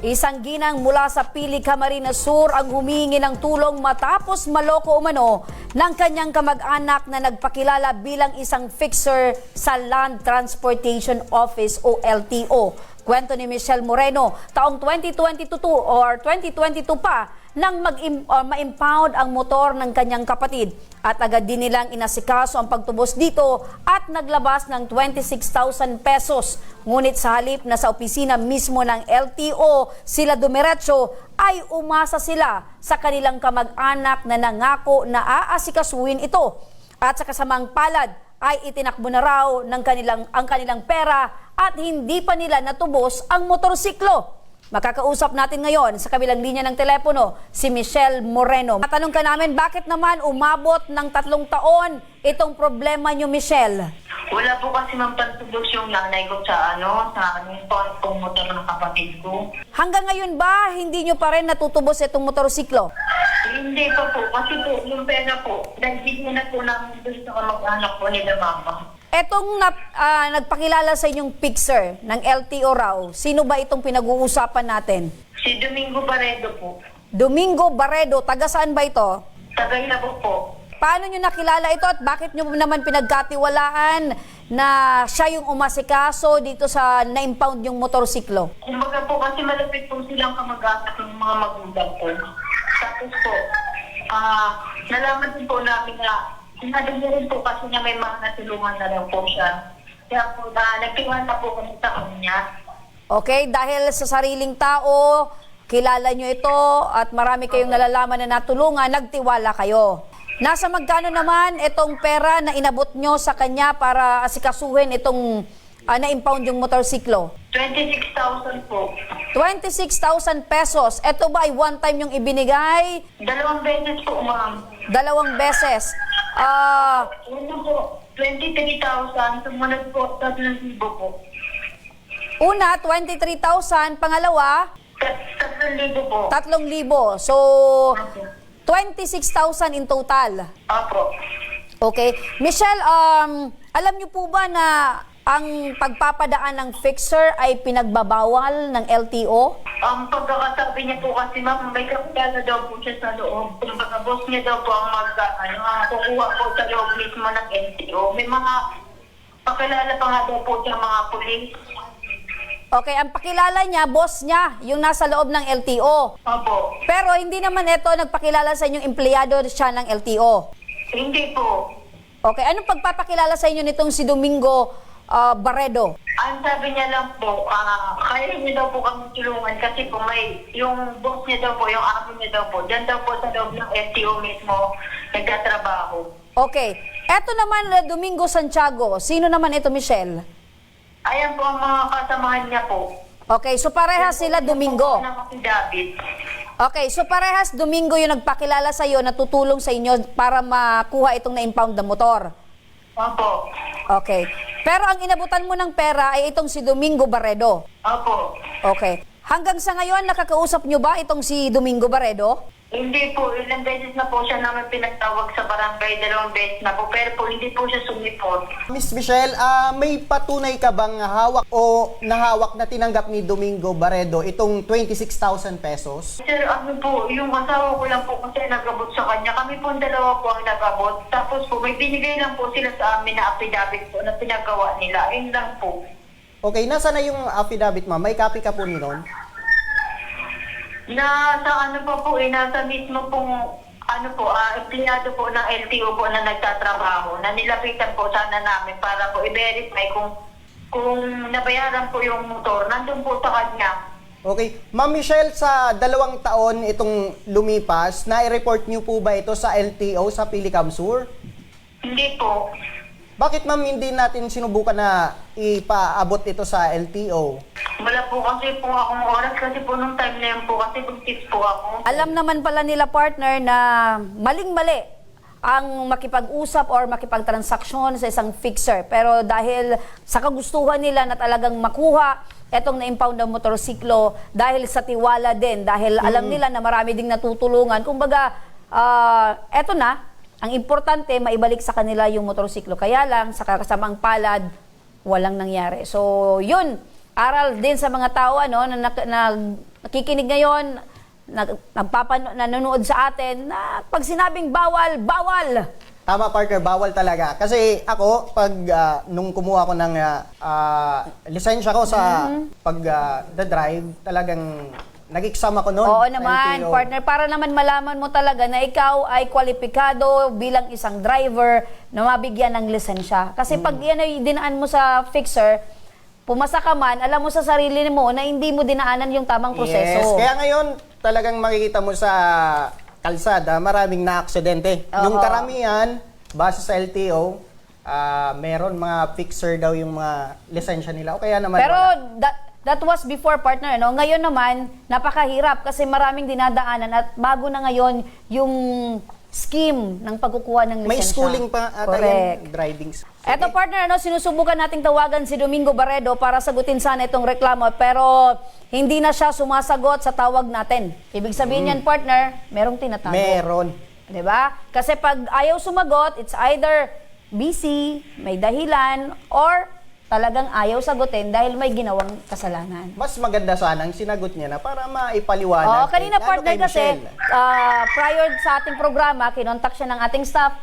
Isang ginang mula sa Pili, Camarines Sur ang humingi ng tulong matapos maloko umano ng kanyang kamag-anak na nagpakilala bilang isang fixer sa Land Transportation Office o LTO. Kwento ni Michelle Moreno, taong 2022 or 2022 pa nang ma-impound ang motor ng kanyang kapatid at agad din nilang inasikaso ang pagtubos dito at naglabas ng 26,000 pesos. Ngunit sa halip na sa opisina mismo ng LTO sila dumiretso, ay umasa sila sa kanilang kamag-anak na nangako na aasikasuhin ito. At sa kasamang palad ay itinakbo na raw ng ang kanilang pera at hindi pa nila natubos ang motorsiklo. Makakausap natin ngayon sa kabilang linya ng telepono si Michelle Moreno. Matanong ka namin, bakit naman umabot ng 3 taon itong problema niyo, Michelle? Wala po kasi pantubos yung nanay ko sa pong motor ng kapatid ko. Hanggang ngayon ba, hindi nyo pa rin natutubos itong motorsiklo? Hindi pa po, kasi po yung pera po, nagbigyan na po ng gusto ko mag-anak po nila mama. Etong nagpakilala sa inyong fixer ng LTO raw, sino ba itong pinag-uusapan natin? Si Domingo Barredo po. Domingo Barredo, taga saan ba ito? Tagay na po. Paano nyo nakilala ito at bakit nyo naman pinagkatiwalaan na siya yung umasikaso dito sa na-impound yung motorsiklo? Kumbaga po kasi malapit po silang kamag-anak ng mga magulang ko. Tapos po, nalaman din po namin na sinadali rin po kasi niya may mga natulungan na lang po siya. Kaya po, nagtiwala po kami sa kanya. Okay, dahil sa sariling tao, kilala nyo ito at marami kayong nalalaman na natulungan, nagtiwala kayo. Nasa magkano naman itong pera na inabot nyo sa kanya para asikasuhin itong na-impound yung motorsiklo? 26,000 po. 26,000 pesos. Ito ba ay one time yung ibinigay? 2 beses po, ma'am. 2 beses. Una po, 23,000. Sumunod po, 3,000 po. Una, 23,000. Pangalawa, 3,000 po. 3,000. So, 26,000 in total. Apo. Okay. Michelle, alam niyo po ba na ang pagpapadaan ng fixer ay pinagbabawal ng LTO? Pagkakasabi niya po kasi, ma'am, may kakilala daw po siya sa loob. Kung baka boss niya daw po ang kukuha po sa loob mismo ng LTO. May mga pakilala pa nga daw po siya mga pulis. Okay, ang pakilala niya, boss niya, yung nasa loob ng LTO. Opo. Pero hindi naman ito nagpakilala sa inyong empleyado siya ng LTO. Hindi po. Okay, anong pagpapakilala sa inyo nitong si Domingo Barredo? Ang sabi niya lang po, kaya niya daw po kami tulungan kasi po may, yung boss niya daw po, yung amo niya daw po, dyan daw po sa loob ng LTO mismo, nagtatrabaho. Okay, eto naman Domingo Santiago, sino naman ito, Michelle? Ayan po ang mga kasamahan niya po. Okay, so parehas sila Domingo. Si David. Okay, so parehas Domingo yung nagpakilala sa iyo, natutulong sa inyo para makuha itong na-impound na motor. Opo. Okay. Pero ang inabutan mo ng pera ay itong si Domingo Barredo. Opo. Okay. Hanggang sa ngayon, nakakausap nyo ba itong si Domingo Barredo? Hindi po, ilang beses na po siya namin pinagtawag sa barangay, 2 beses na po, pero po hindi po siya sumipot. Miss Michelle, may patunay ka bang hawak o nahawak na tinanggap ni Domingo Barredo itong 26,000 pesos? Sir, ano po, yung asawa ko lang po kasi nag-abot sa kanya. Kami po ang dalawa po ang nag-abot. Tapos po, may binigay lang po sila sa amin na affidavit po na pinagawa nila. Ayun lang po. Okay, nasa na yung affidavit, ma'am? May copy ka po nun? Nasa ano po, nasa mismo pong empleyado po ng LTO po na nagtatrabaho, na nilapitan po sana namin para po i-verify kung nabayaran po yung motor. Nandun po sa kanya. Okay. Ma'am Michelle, sa 2 taon itong lumipas, na-report niyo po ba ito sa LTO sa Pilicam Sur? Hindi po. Bakit ma'am hindi natin sinubukan na ipaabot ito sa LTO? Wala po kasi po akong oras kasi po nung time na yun po kasi buntis po ako. Alam naman pala nila, partner, na maling-mali ang makipag-usap or makipagtransaksyon sa isang fixer. Pero dahil sa kagustuhan nila na talagang makuha etong na-impound na motorsiklo, dahil sa tiwala din, dahil alam nila na marami ding natutulungan, kumbaga, eto na, ang importante, maibalik sa kanila yung motorsiklo. Kaya lang, sa kasamang palad, walang nangyari. So, yun, aral din sa mga tao na nakikinig ngayon, nanonood sa atin, na pag sinabing bawal, bawal. Tama, partner, bawal talaga. Kasi ako, pag nung kumuha ko ng lisensya ko sa pag-drive, talagang nag-exam ako noon. Oo naman, LTO. partner, para naman malaman mo talaga na ikaw ay kwalipikado bilang isang driver na mabigyan ng lisensya. Kasi pag yan ay dinaan mo sa fixer, pumasa ka man, alam mo sa sarili mo na hindi mo dinaanan yung tamang proseso. Yes, kaya ngayon, talagang makikita mo sa kalsada, maraming na-aksidente. Oo. Yung karamihan, base sa LTO, meron mga fixer daw yung mga lisensya nila. O kaya naman Pero wala. that was before, partner, no? Ngayon naman, napakahirap kasi maraming dinadaanan at bago na ngayon yung scheme ng pagkukuha ng lisensya. May schooling pa ata Correct. yung driving school. Eto, partner, no, sinusubukan nating tawagan si Domingo Barredo para sagutin sana itong reklamo, pero hindi na siya sumasagot sa tawag natin. Ibig sabihin yan, partner, merong tinatago. Meron. 'Di ba? Kasi pag ayaw sumagot, it's either busy, may dahilan, or talagang ayaw sagutin dahil may ginawang kasalanan. Mas maganda sanang sinagot niya na para maipaliwanag. Oo, kanina, Lalo partner, kay kasi Michelle. prior sa ating programa, kinontak siya ng ating staff,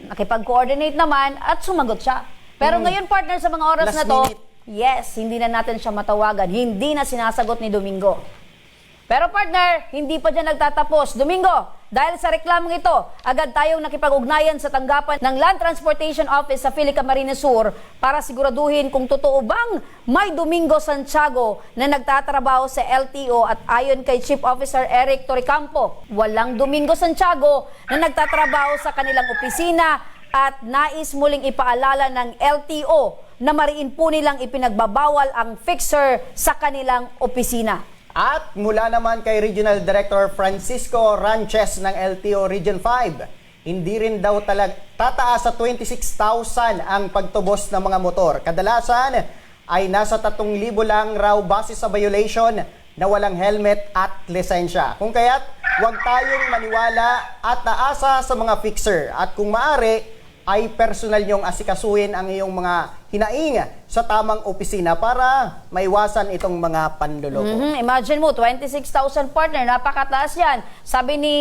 nakipag-coordinate naman, at sumagot siya. Pero ngayon, partner, sa mga oras Last na to, minute. yes, hindi na natin siya matawagan. Hindi na sinasagot ni Domingo. Pero partner, hindi pa dyan nagtatapos. Domingo, dahil sa reklamong ito, agad tayong nakipag-ugnayan sa tanggapan ng Land Transportation Office sa Filica Marines Sur para siguraduhin kung totoo bang may Domingo Santiago na nagtatrabaho sa LTO, at ayon kay Chief Officer Eric Toricampo, walang Domingo Santiago na nagtatrabaho sa kanilang opisina, at nais muling ipaalala ng LTO na mariin po nilang ipinagbabawal ang fixer sa kanilang opisina. At mula naman kay Regional Director Francisco Ranches ng LTO Region 5, hindi rin daw tataas sa 26,000 ang pagtubos ng mga motor. Kadalasan ay nasa 3,000 lang raw base sa violation na walang helmet at lisensya. Kung kaya't huwag tayong maniwala at naasa sa mga fixer. At kung maaari, ay personal niyong asikasuhin ang iyong mga hinaing sa tamang opisina para maiwasan itong mga panloloko. Imagine mo, 26,000, partner, napakataas yan. Sabi ni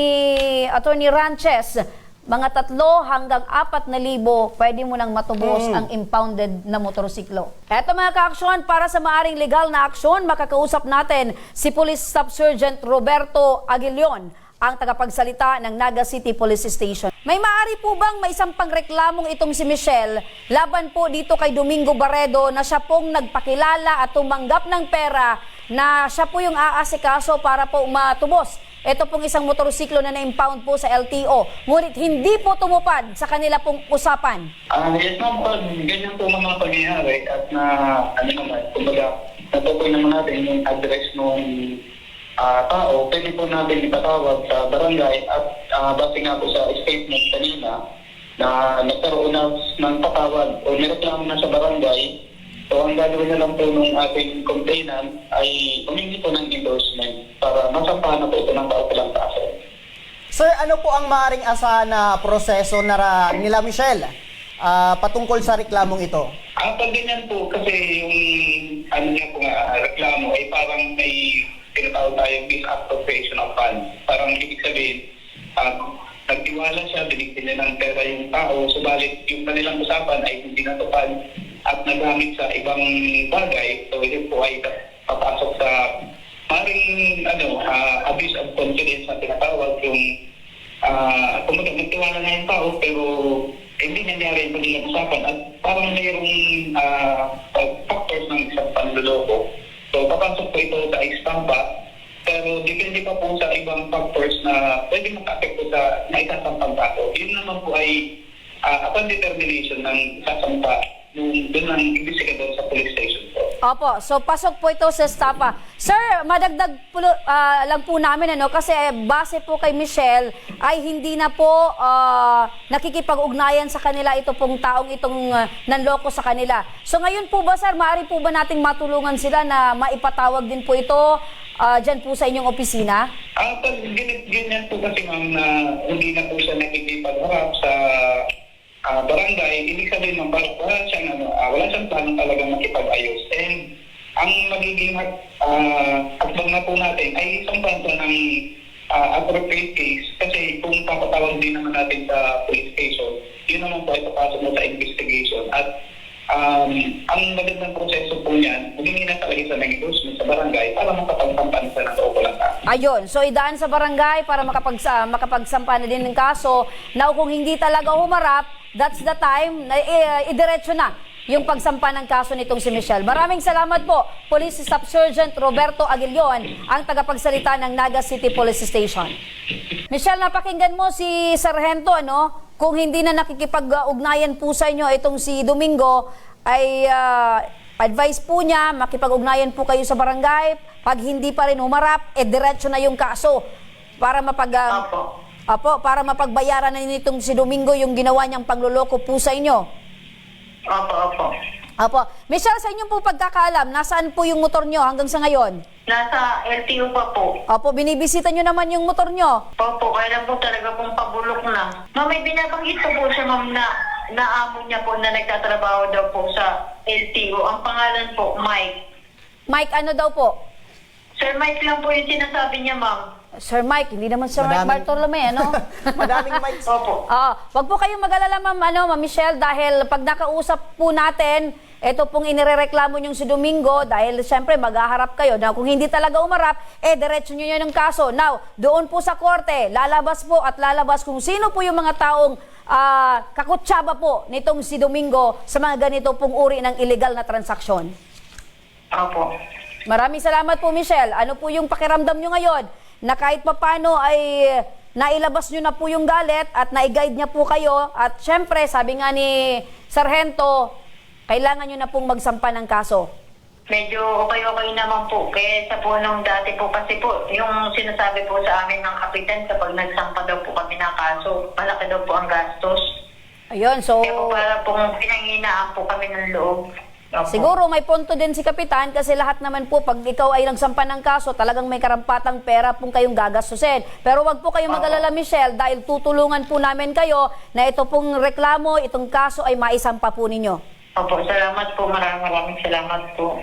Attorney Ranches, mga 3 hanggang 4,000 pwede mo nang matubos ang impounded na motorsiklo. Eto mga kaaksyon, para sa maaring legal na aksyon, makakausap natin si Police Staff Sergeant Roberto Aguilion, ang tagapagsalita ng Naga City Police Station. May maaari po bang may isang pangreklamong itong si Michelle laban po dito kay Domingo Barredo na siya pong nagpakilala at tumanggap ng pera na siya po yung aasikaso para po matubos ito pong isang motorsiklo na na-impound po sa LTO, ngunit hindi po tumupad sa kanila pong usapan? Yes ma'am, pag ganyan po mga pangyayari at na kumbaga natukoy naman natin yung address ng tao, pwede po natin ipatawag sa barangay at base nga po sa statement kanina na nagkaroon ng patawag o nireklamo na sa barangay. So ang gagawin na lang po ng ating complainant ay humingi po ng endorsement para masampahan na po ito ng kaukulang kaso. Sir, ano po ang maaaring asahan na proseso na nila Michelle patungkol sa reklamong ito? Pag ganyan po kasi yung niya po reklamo ay parang may tinatawag tayong misappropriation of funds. Parang ibig sabihin, nagtiwala siya, binigyan niya ng pera yung tao, subalit yung kanilang usapan ay hindi natupad at nagamit sa ibang bagay. So yun po ay papasok sa maring abuse of confidence na tinatawag yung kumbaga nagtiwala na yung tao pero hindi nangyari yung kanilang usapan at parang mayroong factors ng isang panluloko. So, papasok po ito sa istampa, pero depende pa po sa ibang factors na pwede maka-apekto sa naisasampang kaso. Yun naman po ay upon determination ng sasampa doon ng investigador sa police station po. Opo, so pasok po ito sa estapa. Sir, madagdag po, lang po namin kasi base po kay Michelle ay hindi na po nakikipag-ugnayan sa kanila ito pong taong itong nanloko sa kanila. So ngayon po ba, sir, maaari po ba nating matulungan sila na maipatawag din po ito dyan po sa inyong opisina? Pag ganyan po kasi ma'am na hindi na po siya nakikipagharap sa barangay, ibig sabihin ng wala siyang plano talaga makipag-ayos. And ang magiging hakbang na po natin ay sampan po ng appropriate case kasi kung papatawag din naman natin sa police station, yun naman po ay papasok mo sa investigation at ang magandang proseso po niyan, magiging na talaga sa endorsement sa barangay para makapagsampan sa ng kaukulang kaso. Ayun, so idaan sa barangay para makapagsampa na din ng kaso. Now, kung hindi talaga humarap, that's the time na idiretso na yung pagsampa ng kaso nitong si Michelle. Maraming salamat po, Police Staff Sergeant Roberto Aguilion, ang tagapagsalita ng Naga City Police Station. Michelle, napakinggan mo si Sargento, ano? Kung hindi na nakikipag-ugnayan po sa inyo itong si Domingo, ay advice po niya, makipag-ugnayan po kayo sa barangay. Pag hindi pa rin humarap, diretso na yung kaso para para mapagbayaran na nitong si Domingo yung ginawa niyang pangloloko po sa inyo. Opo. Michelle, sa inyong po pagkakaalam, nasaan po yung motor nyo hanggang sa ngayon? Nasa LTO pa po. Opo, binibisita nyo naman yung motor nyo. Opo, kaya lang po talaga pong pabulok na. Ma'am, may binabanggit po siya, ma'am, na naamo niya po na nagtatrabaho daw po sa LTO. Ang pangalan po, Mike. Mike, ano daw po? Sir Mike lang po yung sinasabi niya, ma'am. Sir Mike, hindi naman Sir Mike Bartolome, ano? Madaming mic. Opo. Wag po kayong mag-alala, Ma'am Michelle, dahil pag nakausap po natin, ito pong inirereklamo niyong si Domingo, dahil siyempre maghaharap kayo. Now, kung hindi talaga umarap, diretso niyo yan ng kaso. Now, doon po sa korte, lalabas kung sino po yung mga taong kakutsaba po nitong si Domingo sa mga ganito pong uri ng illegal na transaksyon. Opo. Maraming salamat po, Michelle. Ano po yung pakiramdam nyo ngayon na kahit papano ay nailabas nyo na po yung galit at na-guide niya po kayo at syempre, sabi nga ni Sargento, kailangan nyo na pong magsampa ng kaso. Medyo okay naman po. Kaya po nung dati po kasi po, yung sinasabi po sa amin ng kapitan kapag nagsampa daw po kami ng kaso, malaki daw po ang gastos. Ayun, so Kaya po para pong pinanghinaan po kami ng loob. Opo. siguro may punto din si Kapitan kasi lahat naman po pag ikaw ay nagsampa ng kaso, talagang may karampatang pera pong kayong gagastusin. Pero wag po kayong mag-alala, Michelle, dahil tutulungan po namin kayo na ito pong reklamo, itong kaso ay maisampa po ninyo. Opo, salamat po. Maraming salamat po.